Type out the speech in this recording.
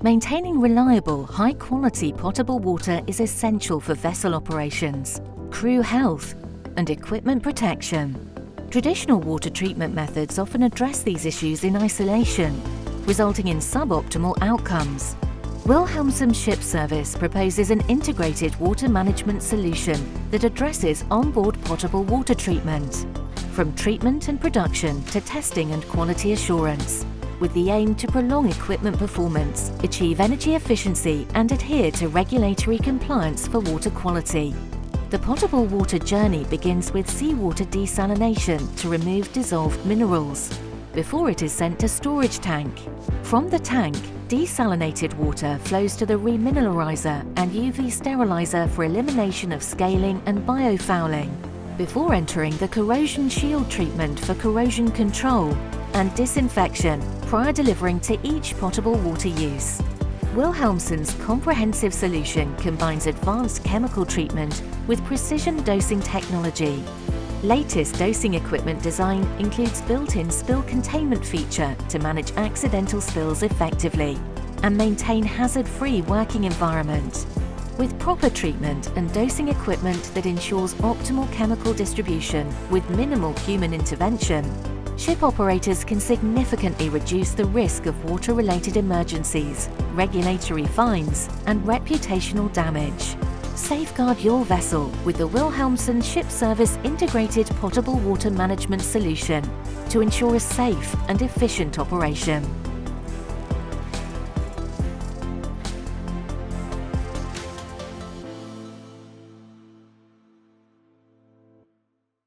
Maintaining reliable, high-quality potable water is essential for vessel operations, crew health, and equipment protection. Traditional water treatment methods often address these issues in isolation, resulting in suboptimal outcomes. Wilhelmsen Ship Service proposes an integrated water management solution that addresses onboard potable water treatment, from treatment and production to testing and quality assurance, with the aim to prolong equipment performance, achieve energy efficiency, and adhere to regulatory compliance for water quality. The potable water journey begins with seawater desalination to remove dissolved minerals, before it is sent to storage tank. From the tank, desalinated water flows to the remineralizer and UV sterilizer for elimination of scaling and biofouling, before entering the corrosion shield treatment for corrosion control and disinfection prior delivering to each potable water use. Wilhelmsen's comprehensive solution combines advanced chemical treatment with precision dosing technology. Latest dosing equipment design includes built-in spill containment feature to manage accidental spills effectively and maintain hazard-free working environment. With proper treatment and dosing equipment that ensures optimal chemical distribution with minimal human intervention, ship operators can significantly reduce the risk of water-related emergencies, regulatory fines, and reputational damage. Safeguard your vessel with the Wilhelmsen Ship Service Integrated Potable Water Management Solution to ensure a safe and efficient operation.